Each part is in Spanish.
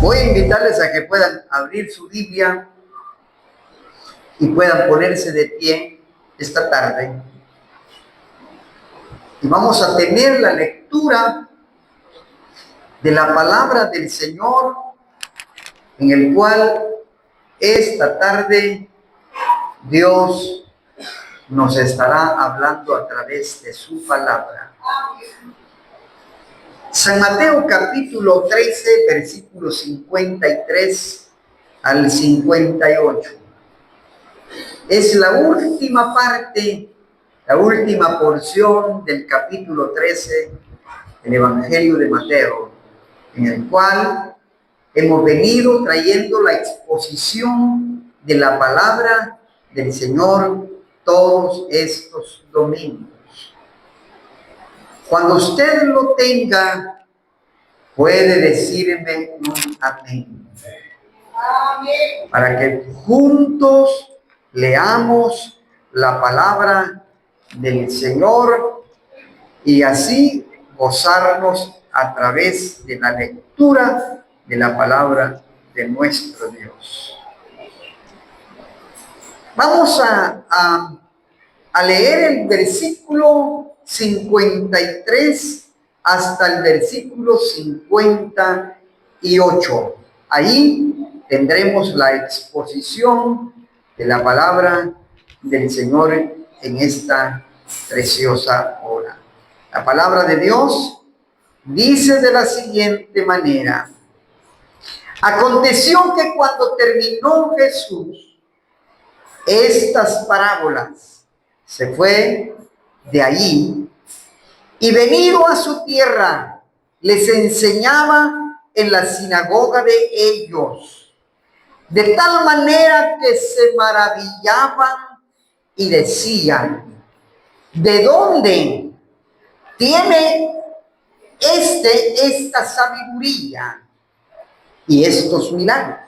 Voy a invitarles a que puedan abrir su Biblia y puedan ponerse de pie esta tarde. Y vamos a tener la lectura de la palabra del Señor, en el cual esta tarde Dios nos estará hablando a través de su palabra. San Mateo capítulo 13, versículos 53 al 58. Es la última parte, la última porción del capítulo 13 del Evangelio de Mateo, en el cual hemos venido trayendo la exposición de la palabra del Señor todos estos domingos. Cuando usted lo tenga, puede decirme un amén. Amén. Para que juntos leamos la palabra del Señor y así gozarnos a través de la lectura de la palabra de nuestro Dios. Vamos a leer el versículo 53 hasta el versículo 58. Ahí tendremos la exposición de la palabra del Señor en esta preciosa hora. La palabra de Dios dice de la siguiente manera: aconteció que cuando terminó Jesús estas parábolas, se fue de allí y venido a su tierra, les enseñaba en la sinagoga de ellos, de tal manera que se maravillaban y decían: ¿de dónde tiene esta sabiduría y estos milagros?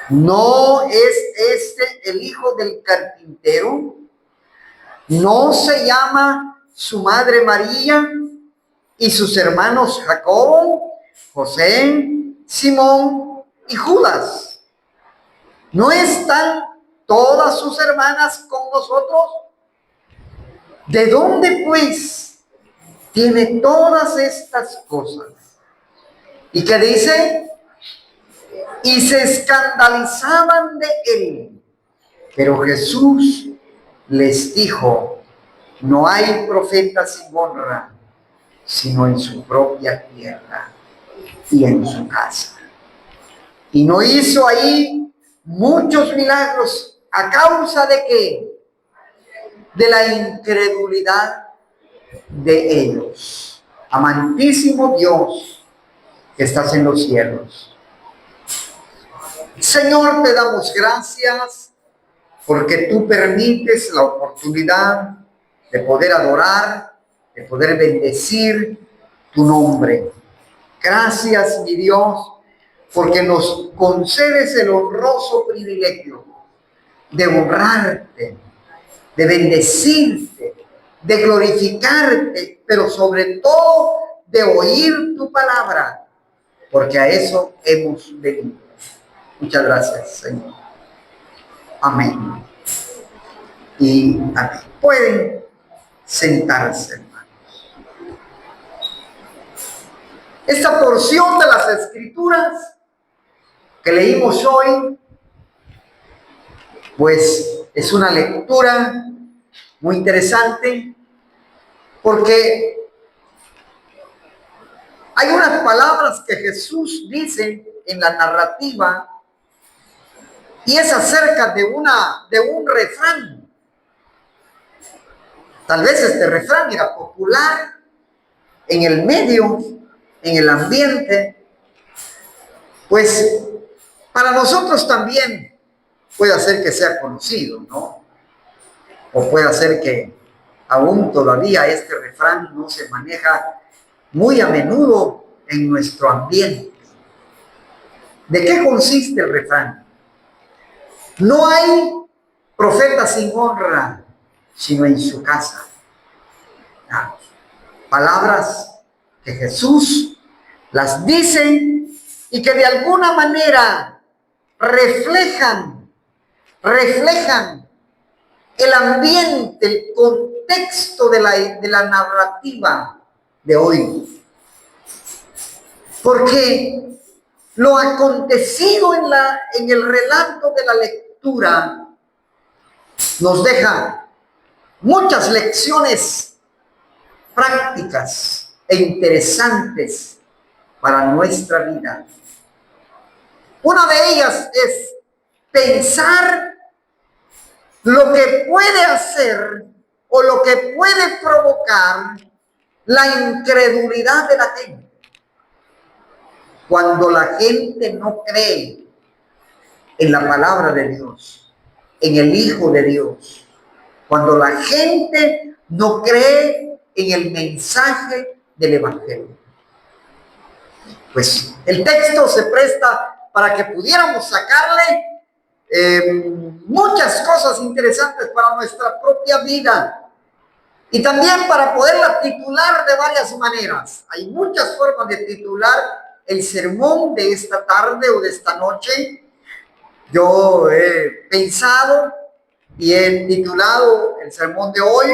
¿No es este el hijo del carpintero? ¿No se llama su madre María y sus hermanos Jacobo, José, Simón y Judas? ¿No están todas sus hermanas con nosotros? ¿De dónde pues tiene todas estas cosas? ¿Y qué dice? Y se escandalizaban de él. Pero Jesús les dijo: no hay profeta sin honra, sino en su propia tierra y en su casa. Y no hizo ahí muchos milagros. ¿A causa de qué? De la incredulidad de ellos. Amantísimo Dios que estás en los cielos, Señor, te damos gracias porque tú permites la oportunidad de poder adorar, de poder bendecir tu nombre. Gracias, mi Dios, porque nos concedes el honroso privilegio de honrarte, de bendecirte, de glorificarte, pero sobre todo de oír tu palabra, porque a eso hemos venido. Muchas gracias, Señor. Amén. Y amén. Pueden sentarse, hermanos. Esta porción de las Escrituras que leímos hoy, pues es una lectura muy interesante, porque hay unas palabras que Jesús dice en la narrativa, y es acerca de un refrán. Tal vez este refrán era popular en el medio, en el ambiente, pues para nosotros también puede hacer que sea conocido, ¿no? O puede hacer que aún todavía este refrán no se maneja muy a menudo en nuestro ambiente. ¿De qué consiste el refrán? No hay profeta sin honra, sino en su casa. Palabras que Jesús las dice y que de alguna manera reflejan el ambiente, el contexto de la narrativa de hoy. Porque lo acontecido en el relato de la lectura nos deja muchas lecciones prácticas e interesantes para nuestra vida. Una de ellas es pensar lo que puede hacer o lo que puede provocar la incredulidad de la gente. Cuando la gente no cree en la palabra de Dios, en el Hijo de Dios, cuando la gente no cree en el mensaje del Evangelio. Pues el texto se presta para que pudiéramos sacarle muchas cosas interesantes para nuestra propia vida y también para poderla titular de varias maneras. Hay muchas formas de titular el sermón de esta tarde o de esta noche. Yo he pensado y he titulado el sermón de hoy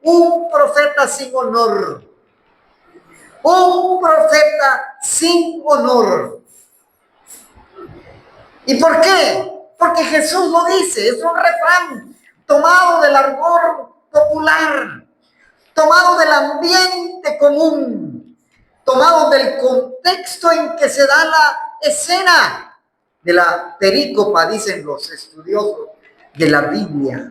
Un profeta sin honor. Un profeta sin honor. ¿Y por qué? Porque Jesús lo dice, es un refrán tomado del argot popular, tomado del ambiente común, tomado del contexto en que se da la escena de la perícopa, dicen los estudiosos de la Biblia.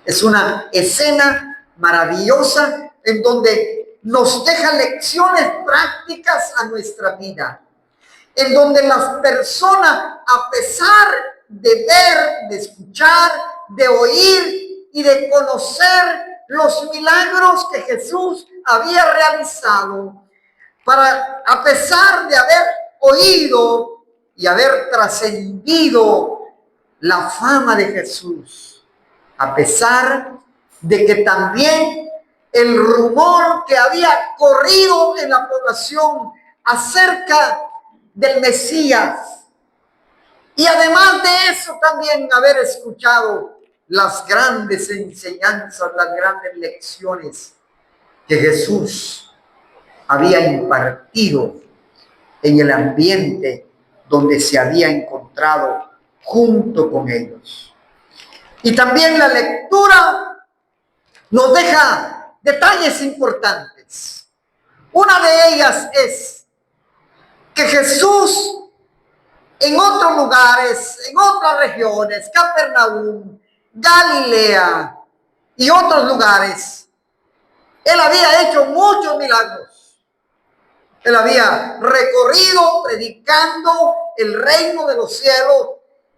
Es una escena maravillosa en donde nos deja lecciones prácticas a nuestra vida, en donde las personas, a pesar de ver, de escuchar, de oír y de conocer los milagros que Jesús había realizado, a pesar de haber oído y haber trascendido la fama de Jesús, a pesar de que también el rumor que había corrido en la población acerca del Mesías, y además de eso también haber escuchado las grandes enseñanzas, las grandes lecciones que Jesús había impartido en el ambiente donde se había encontrado junto con ellos. Y también la lectura nos deja detalles importantes. Una de ellas es que Jesús en otros lugares, en otras regiones, Capernaum, Galilea y otros lugares, él había hecho muchos milagros. Él había recorrido predicando el reino de los cielos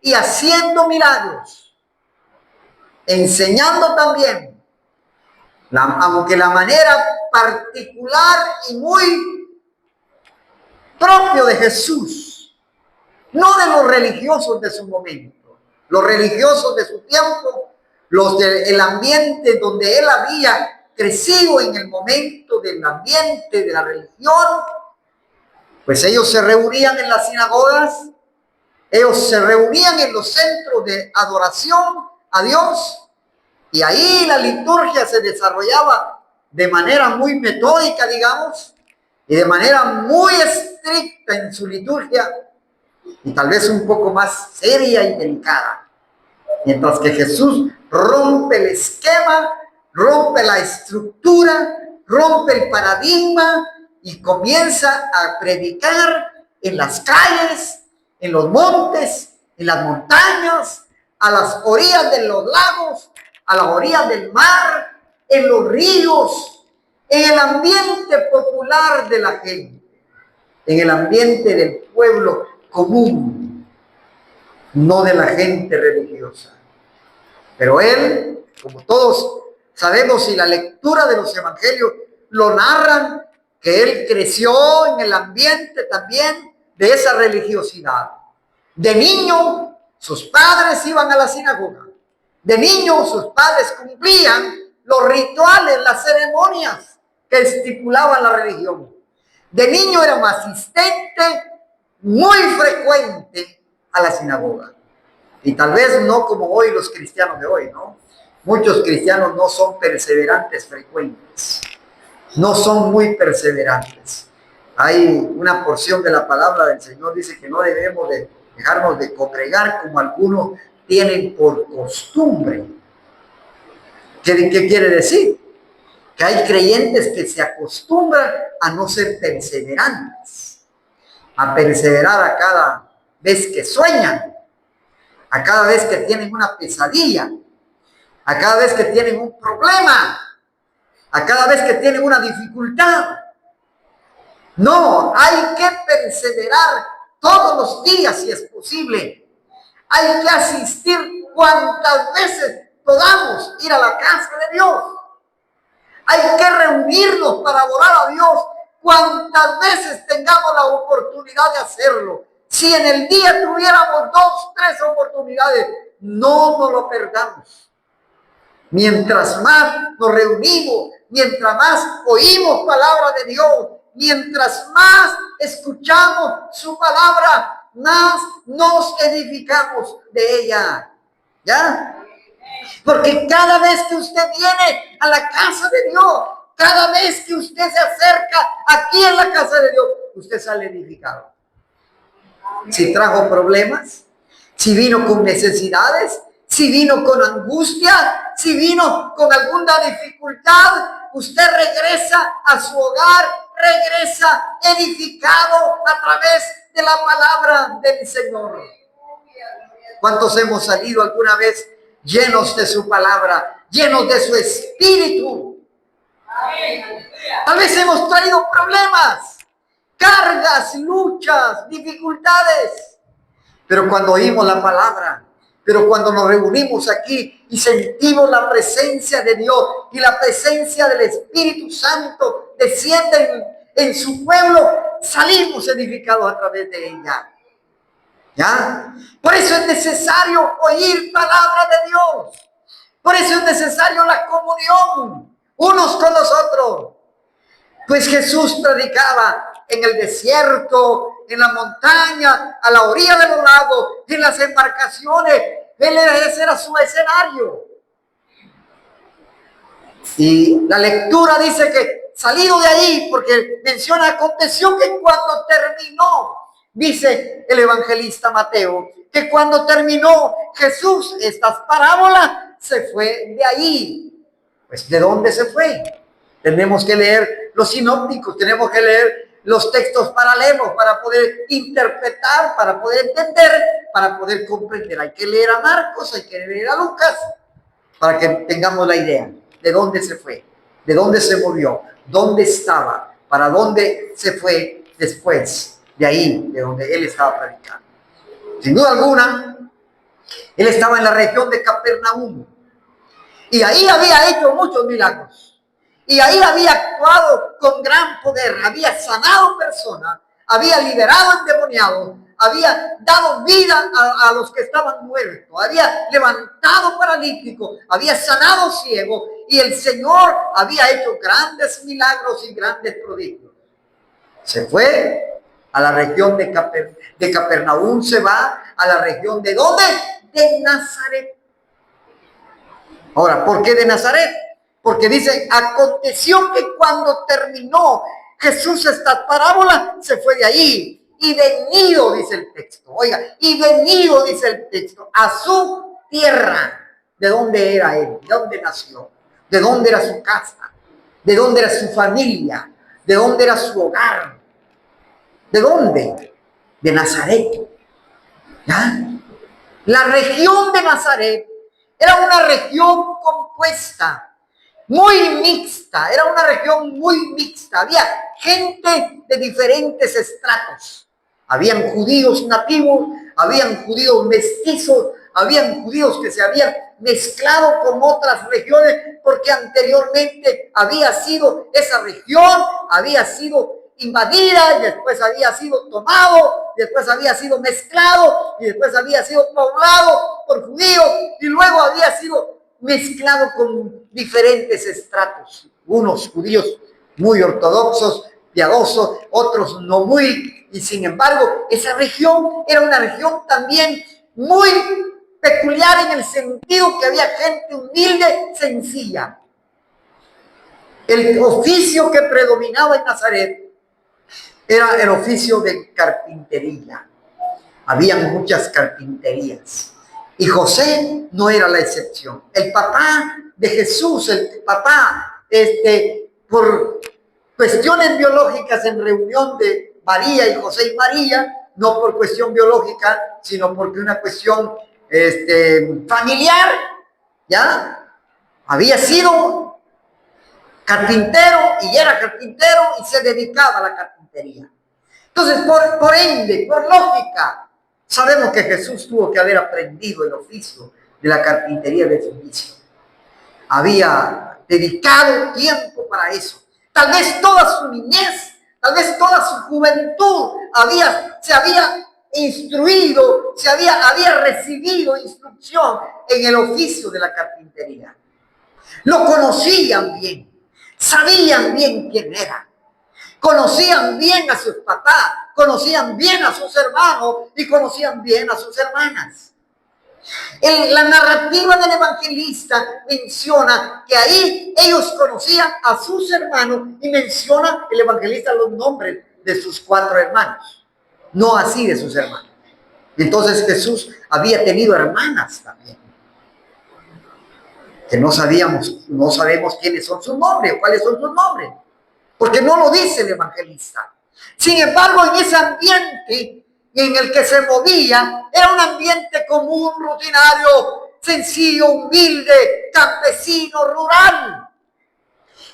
y haciendo milagros, enseñando también, aunque la manera particular y muy propio de Jesús, no de los religiosos de su momento, los religiosos de su tiempo, los del ambiente donde él había crecido en el momento del ambiente de la religión. Pues ellos se reunían en las sinagogas, ellos se reunían en los centros de adoración a Dios, y ahí la liturgia se desarrollaba de manera muy metódica, digamos, y de manera muy estricta en su liturgia, y tal vez un poco más seria y delicada. Mientras que Jesús rompe el esquema, rompe la estructura, rompe el paradigma y comienza a predicar en las calles, en los montes, en las montañas, a las orillas de los lagos, a las orillas del mar, en los ríos, en el ambiente popular de la gente, en el ambiente del pueblo común, no de la gente religiosa. Pero él, como todos sabemos, y la lectura de los evangelios lo narran, que él creció en el ambiente también de esa religiosidad. De niño, sus padres iban a la sinagoga. De niño, sus padres cumplían los rituales, las ceremonias que estipulaban la religión. De niño era un asistente muy frecuente a la sinagoga. Y tal vez no como hoy los cristianos de hoy, ¿no? Muchos cristianos no son perseverantes frecuentes, no son muy perseverantes. Hay una porción de la palabra del Señor, dice que no debemos de dejarnos de congregar como algunos tienen por costumbre. ¿Qué quiere decir? Que hay creyentes que se acostumbran a no ser perseverantes, a perseverar a cada vez que sueñan, a cada vez que tienen una pesadilla, a cada vez que tienen un problema, a cada vez que tienen una dificultad. No, hay que perseverar todos los días si es posible. Hay que asistir cuantas veces podamos ir a la casa de Dios. Hay que reunirnos para adorar a Dios cuantas veces tengamos la oportunidad de hacerlo. Si en el día tuviéramos 2, 3 oportunidades, no nos lo perdamos. Mientras más nos reunimos, mientras más oímos palabra de Dios, mientras más escuchamos su palabra, más nos edificamos de ella. ¿Ya? Porque cada vez que usted viene a la casa de Dios, cada vez que usted se acerca aquí en la casa de Dios, usted sale edificado. Si trajo problemas, si vino con necesidades, si vino con angustia, si vino con alguna dificultad, usted regresa a su hogar, regresa edificado a través de la palabra del Señor. ¿Cuántos hemos salido alguna vez llenos de su palabra, llenos de su espíritu? Tal vez hemos traído problemas, cargas, luchas, dificultades, pero cuando oímos la palabra, pero cuando nos reunimos aquí y sentimos la presencia de Dios y la presencia del Espíritu Santo desciende en su pueblo, salimos edificados a través de ella. ¿Ya? Por eso es necesario oír palabra de Dios. Por eso es necesario la comunión unos con los otros. Pues Jesús predicaba en el desierto, en la montaña, a la orilla de los lagos, en las embarcaciones. Ese era su escenario. Y la lectura dice que salido de ahí, porque menciona, aconteció que cuando terminó, dice el evangelista Mateo, que cuando terminó Jesús estas parábolas, se fue de ahí. Pues, ¿de dónde se fue? Tenemos que leer los sinópticos, tenemos que leer los textos paralelos para poder interpretar, para poder entender, para poder comprender. Hay que leer a Marcos, hay que leer a Lucas, para que tengamos la idea de dónde se fue, de dónde se movió, dónde estaba, para dónde se fue después de ahí, de donde él estaba predicando. Sin duda alguna, él estaba en la región de Capernaum y ahí había hecho muchos milagros. Y ahí había actuado con gran poder, había sanado personas, había liberado endemoniados, había dado vida a los que estaban muertos, había levantado paralíticos, había sanado ciegos, y el Señor había hecho grandes milagros y grandes prodigios. Se fue a la región de Capernaum, se va a la región ¿de dónde? De Nazaret. Ahora, ¿por qué de Nazaret? Porque dice, aconteció que cuando terminó Jesús esta parábola, se fue de ahí. Y venido, dice el texto, oiga, y venido, dice el texto, a su tierra. ¿De dónde era él? ¿De dónde nació? ¿De dónde era su casa? ¿De dónde era su familia? ¿De dónde era su hogar? ¿De dónde? De Nazaret. ¿Ya? La región de Nazaret era una región compuesta, muy mixta, era una región muy mixta. Había gente de diferentes estratos. Habían judíos nativos, habían judíos mestizos, habían judíos que se habían mezclado con otras regiones porque anteriormente había sido esa región, había sido invadida y después había sido tomado, después había sido mezclado y después había sido poblado por judíos y luego había sido mezclado con diferentes estratos, unos judíos muy ortodoxos, piadosos, otros no muy Y sin embargo, esa región era una región también muy peculiar en el sentido que había gente humilde, sencilla. El oficio que predominaba en Nazaret era el oficio de carpintería. Habían muchas carpinterías. Y José no era la excepción. El papá de Jesús, el papá, por cuestiones biológicas en reunión de María y José y María, no por cuestión biológica, sino porque una cuestión familiar, ¿ya? Había sido carpintero y era carpintero y se dedicaba a la carpintería. Entonces, por ende, por lógica, sabemos que Jesús tuvo que haber aprendido el oficio de la carpintería de su inicio. Había dedicado tiempo para eso. Tal vez toda su niñez, tal vez toda su juventud se había instruido, había recibido instrucción en el oficio de la carpintería. Lo conocían bien, sabían bien quién era. Conocían bien a sus papás, conocían bien a sus hermanos y conocían bien a sus hermanas. La narrativa del evangelista menciona que ahí ellos conocían a sus hermanos y menciona el evangelista los nombres de sus 4 hermanos, no así de sus hermanos. Entonces Jesús había tenido hermanas también, que no sabemos quiénes son sus nombres, cuáles son sus nombres, porque no lo dice el evangelista. Sin embargo, en ese ambiente en el que se movía, era un ambiente común, rutinario, sencillo, humilde, campesino, rural.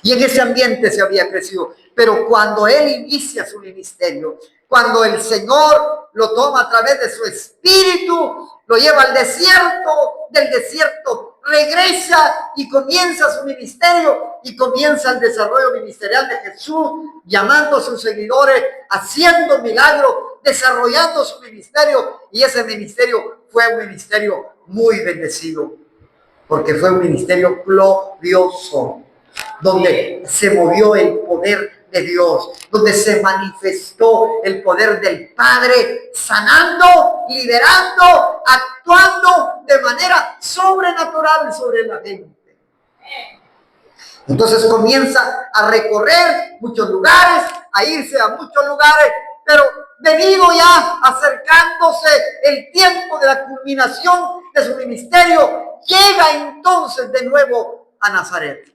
Y en ese ambiente se había crecido. Pero cuando él inicia su ministerio, cuando el Señor lo toma a través de su espíritu, lo lleva al desierto, del desierto regresa y comienza su ministerio y comienza el desarrollo ministerial de Jesús, llamando a sus seguidores, haciendo milagros, desarrollando su ministerio, y ese ministerio fue un ministerio muy bendecido, porque fue un ministerio glorioso, donde se movió el poder de Dios, donde se manifestó el poder del Padre, sanando, liberando, actuando de manera sobrenatural sobre la gente. Entonces comienza a recorrer muchos lugares, a irse a muchos lugares, pero venido ya acercándose el tiempo de la culminación de su ministerio, llega entonces de nuevo a Nazaret.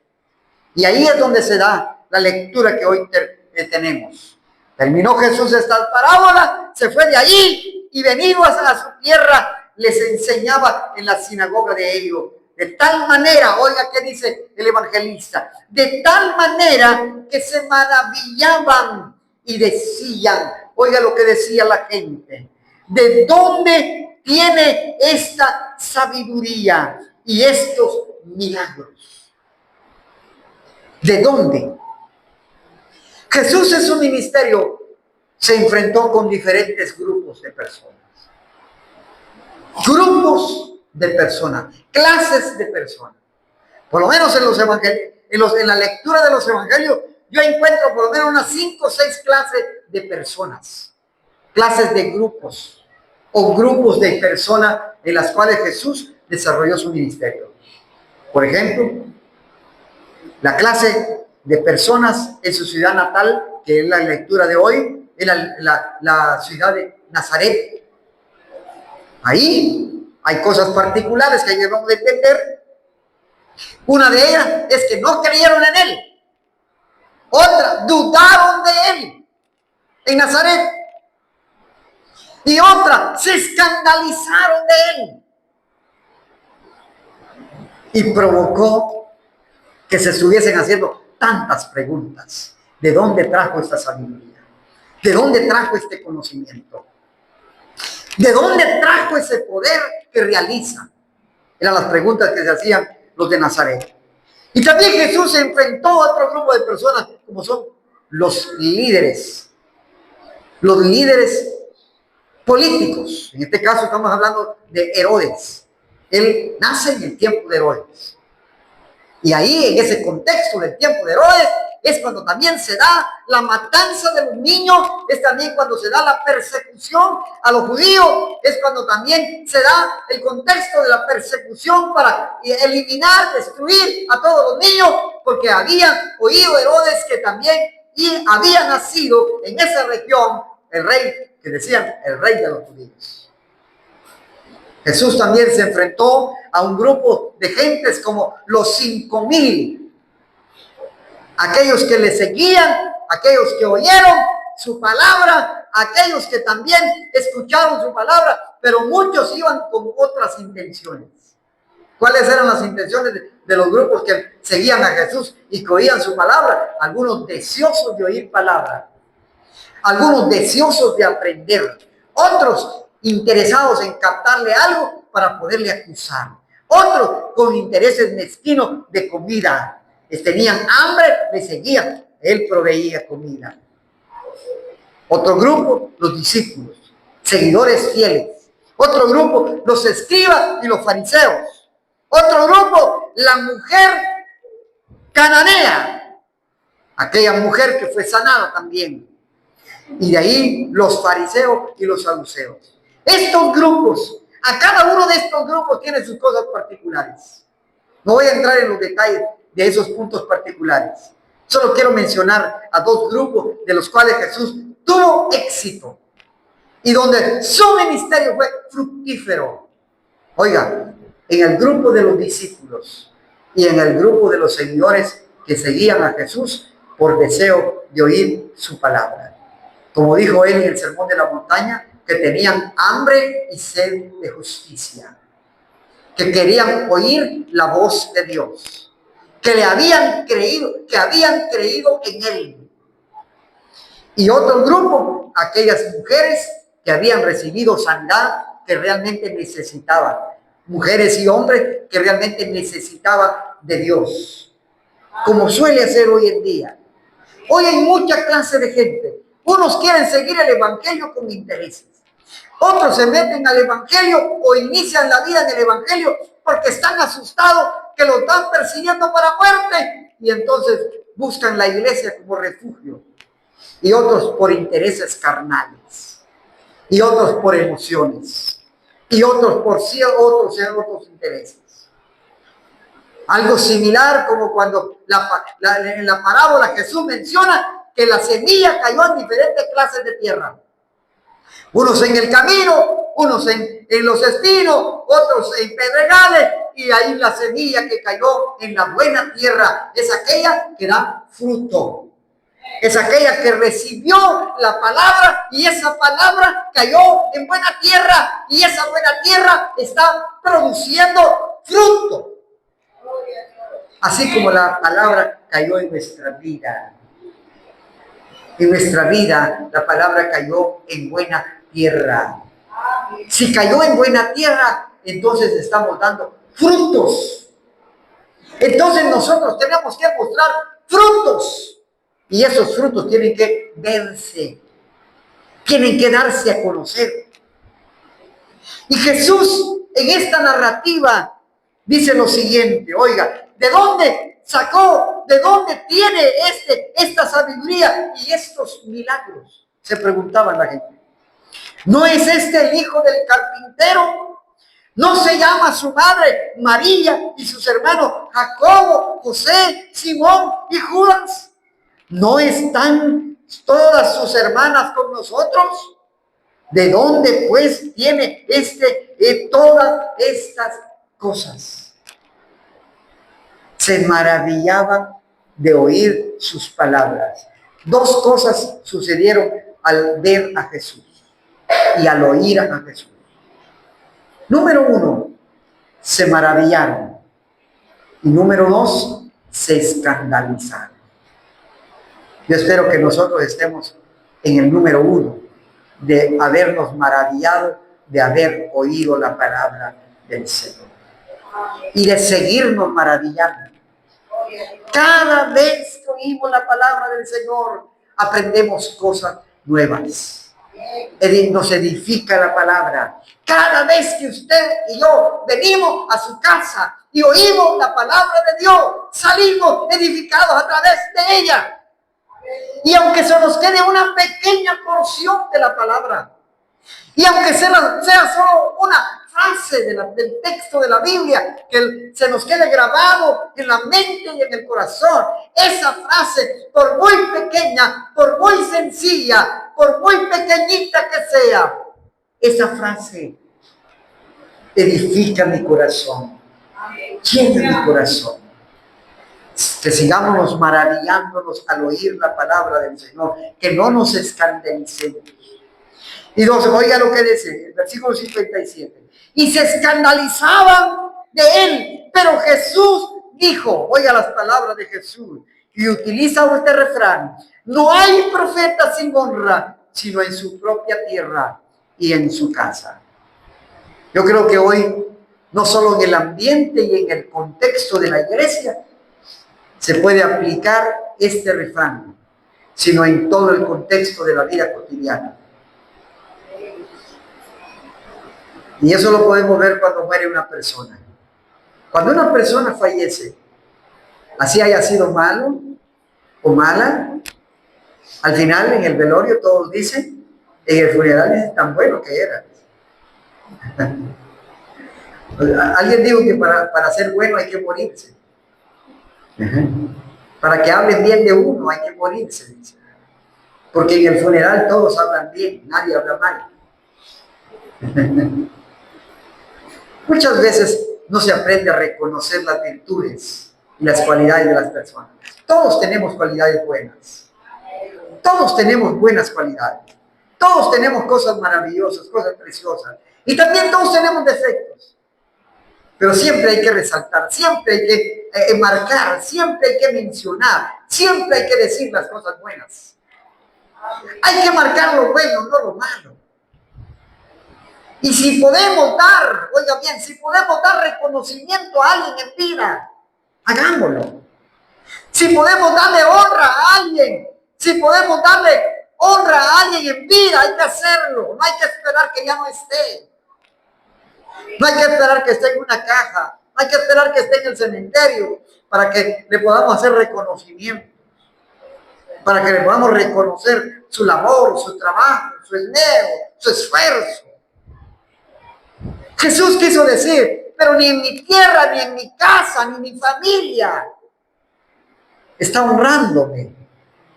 Y ahí es donde se da la lectura que hoy tenemos. Terminó Jesús esta parábola, se fue de allí y venido a su tierra les enseñaba en la sinagoga de ellos. De tal manera, oiga qué dice el evangelista, de tal manera que se maravillaban y decían, oiga lo que decía la gente, ¿de dónde tiene esta sabiduría y estos milagros? ¿De dónde? Jesús en su ministerio se enfrentó con diferentes grupos de personas. Grupos de personas, clases de personas. Por lo menos en los evangelios, en la lectura de los evangelios, yo encuentro por lo menos unas 5 o 6 clases de personas. Clases de grupos o grupos de personas en las cuales Jesús desarrolló su ministerio. Por ejemplo, la clase de personas en su ciudad natal, que es la lectura de hoy, en la ciudad de Nazaret. Ahí hay cosas particulares que debemos de entender. Una de ellas es que no creyeron en él. Otra, dudaron de él en Nazaret. Y otra, se escandalizaron de él. Y provocó que se estuviesen haciendo tantas preguntas. ¿De dónde trajo esta sabiduría? ¿De dónde trajo este conocimiento? ¿De dónde trajo ese poder que realiza? Eran las preguntas que se hacían los de Nazaret. Y también Jesús se enfrentó a otro grupo de personas, como son los líderes políticos. En este caso estamos hablando de Herodes. Él nace en el tiempo de Herodes. Y ahí, en ese contexto del tiempo de Herodes, es cuando también se da la matanza de los niños, es también cuando se da la persecución a los judíos, es cuando también se da el contexto de la persecución para eliminar, destruir a todos los niños, porque habían oído Herodes que también y había nacido en esa región el rey, que decían el rey de los judíos. Jesús también se enfrentó a un grupo de gentes como los 5,000, aquellos que le seguían, aquellos que oyeron su palabra, aquellos que también escucharon su palabra, pero muchos iban con otras intenciones. ¿Cuáles eran las intenciones de los grupos que seguían a Jesús y que oían su palabra? Algunos deseosos de oír palabra, algunos deseosos de aprender, otros interesados en captarle algo para poderle acusar, otros con intereses mezquinos de comida. Tenían hambre, le seguían, él proveía comida. Otro grupo, los discípulos, seguidores fieles. Otro grupo, los escribas y los fariseos. Otro grupo, la mujer cananea, aquella mujer que fue sanada también. Y de ahí los fariseos y los saduceos. Estos grupos, a cada uno de estos grupos tiene sus cosas particulares. No voy a entrar en los detalles de esos puntos particulares. Solo quiero mencionar a dos grupos de los cuales Jesús tuvo éxito y donde su ministerio fue fructífero. Oiga, en el grupo de los discípulos y en el grupo de los seguidores que seguían a Jesús por deseo de oír su palabra. Como dijo él en el Sermón de la Montaña, que tenían hambre y sed de justicia, que querían oír la voz de Dios, que le habían creído, que habían creído en él. Y otro grupo, aquellas mujeres que habían recibido sanidad, que realmente necesitaban, mujeres y hombres que realmente necesitaban de Dios, como suele hacer hoy en día. Hoy hay mucha clase de gente. Unos quieren seguir el evangelio con intereses. Otros se meten al evangelio o inician la vida en el evangelio porque están asustados que los están persiguiendo para muerte. Y entonces buscan la iglesia como refugio. Y otros por intereses carnales. Y otros por emociones. Y otros por otros intereses. Algo similar como cuando en la parábola Jesús menciona que la semilla cayó en diferentes clases de tierra. Unos en el camino, unos en los espinos, otros en pedregales, y ahí la semilla que cayó en la buena tierra es aquella que da fruto. Es aquella que recibió la palabra y esa palabra cayó en buena tierra y esa buena tierra está produciendo fruto. Así como la palabra cayó en nuestra vida. En nuestra vida la palabra cayó en buena tierra. Si cayó en buena tierra, entonces estamos dando frutos. Entonces nosotros tenemos que mostrar frutos. Y esos frutos tienen que verse. Tienen que darse a conocer. Y Jesús en esta narrativa dice lo siguiente, oiga, ¿de dónde sacó, de dónde tiene esta sabiduría y estos milagros? Se preguntaba la gente. ¿No es este el hijo del carpintero? ¿No se llama su madre María y sus hermanos Jacobo, José, Simón y Judas? ¿No están todas sus hermanas con nosotros? ¿De dónde pues tiene todas estas cosas? Se maravillaban de oír sus palabras. Dos cosas sucedieron al ver a Jesús y al oír a Jesús. Número uno, se maravillaron. Y número dos, se escandalizaron. Yo espero que nosotros estemos en el número uno, de habernos maravillado, de haber oído la palabra del Señor. Y de seguirnos maravillando. Cada vez que oímos la palabra del Señor, aprendemos cosas nuevas. Nos edifica la palabra. Cada vez que usted y yo venimos a su casa y oímos la palabra de Dios, salimos edificados a través de ella. Y aunque se nos quede una pequeña porción de la palabra, y aunque sea solo una frase del texto de la Biblia que se nos quede grabado en la mente y en el corazón, esa frase, por muy pequeña, por muy sencilla, por muy pequeñita que sea, esa frase edifica mi corazón, llena mi corazón. Que sigamos maravillándonos al oír la palabra del Señor, que no nos escandalicemos. Y dos, oiga lo que dice el versículo 57. Y se escandalizaban de él, pero Jesús dijo, oiga las palabras de Jesús, y utiliza este refrán: no hay profeta sin honra, sino en su propia tierra y en su casa. Yo creo que hoy, no solo en el ambiente y en el contexto de la iglesia, se puede aplicar este refrán, sino en todo el contexto de la vida cotidiana. Y eso lo podemos ver cuando muere una persona. Cuando una persona fallece, así haya sido malo o mala, al final en el velorio todos dicen, en el funeral dicen tan bueno que era. Alguien dijo que para ser bueno hay que morirse. Para que hablen bien de uno hay que morirse, dice. Porque en el funeral todos hablan bien, nadie habla mal. Muchas veces no se aprende a reconocer las virtudes y las cualidades de las personas. Todos tenemos cualidades buenas. Todos tenemos buenas cualidades. Todos tenemos cosas maravillosas, cosas preciosas. Y también todos tenemos defectos. Pero siempre hay que resaltar, siempre hay que marcar, siempre hay que mencionar, siempre hay que decir las cosas buenas. Hay que marcar lo bueno, no lo malo. Y si podemos dar, oiga bien, si podemos dar reconocimiento a alguien en vida, hagámoslo. Si podemos darle honra a alguien, si podemos darle honra a alguien en vida, hay que hacerlo. No hay que esperar que ya no esté. No hay que esperar que esté en una caja, no hay que esperar que esté en el cementerio para que le podamos hacer reconocimiento, para que le podamos reconocer su labor, su trabajo, su esmero, su esfuerzo. Jesús quiso decir, pero ni en mi tierra, ni en mi casa, ni en mi familia está honrándome,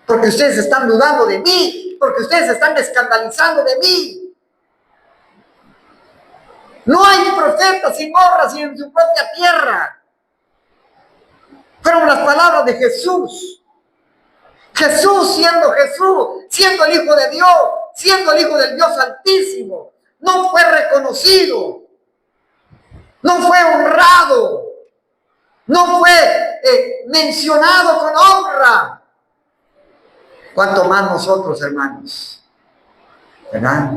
porque ustedes están dudando de mí, porque ustedes están escandalizando de mí. No hay profeta sin honra, sin en su propia tierra. Fueron las palabras de Jesús. Jesús, siendo el Hijo de Dios, siendo el Hijo del Dios Altísimo, no fue reconocido, no fue honrado, no fue mencionado con honra. ¿Cuánto más nosotros, hermanos? ¿Verdad?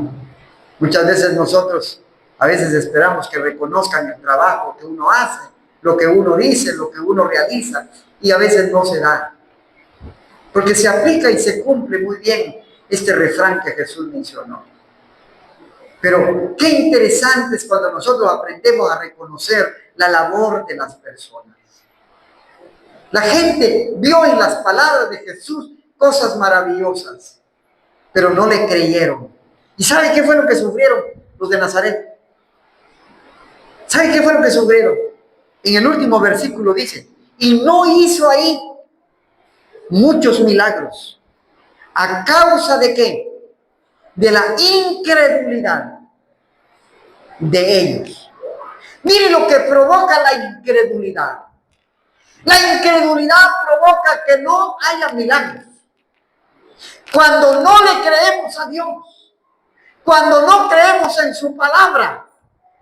Muchas veces nosotros a veces esperamos que reconozcan el trabajo que uno hace, lo que uno dice, lo que uno realiza, y a veces no se da. Porque se aplica y se cumple muy bien este refrán que Jesús mencionó. Pero qué interesante es cuando nosotros aprendemos a reconocer la labor de las personas. La gente vio en las palabras de Jesús cosas maravillosas, pero no le creyeron. ¿Y sabe qué fue lo que sufrieron los de Nazaret? ¿Sabe qué fue lo que sufrieron? En el último versículo dice, y no hizo ahí muchos milagros. ¿A causa de qué? De la incredulidad de ellos. Mire lo que provoca la incredulidad. La incredulidad provoca que no haya milagros. Cuando no le creemos a Dios, cuando no creemos en su palabra,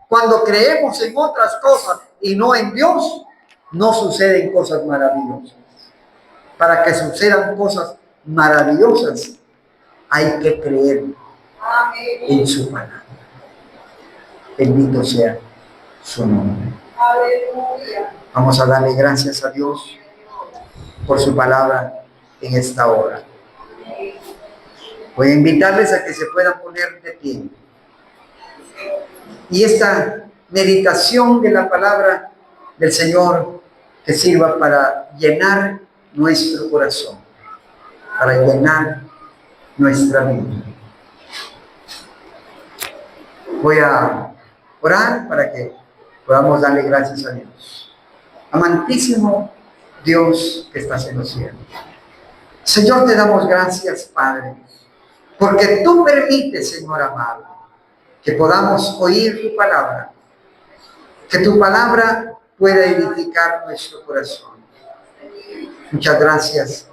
cuando creemos en otras cosas y no en Dios, no suceden cosas maravillosas. Para que sucedan cosas maravillosas, hay que creer en su palabra. Bendito sea su nombre. Vamos a darle gracias a Dios por su palabra en esta hora. Voy a invitarles a que se puedan poner de pie. Y esta meditación de la palabra del Señor que sirva para llenar nuestro corazón, para llenar nuestra vida. Voy a orar para que podamos darle gracias a Dios. Amantísimo Dios que estás en los cielos. Señor, te damos gracias, Padre, porque tú permites, Señor amado, que podamos oír tu palabra, que tu palabra pueda edificar nuestro corazón. Muchas gracias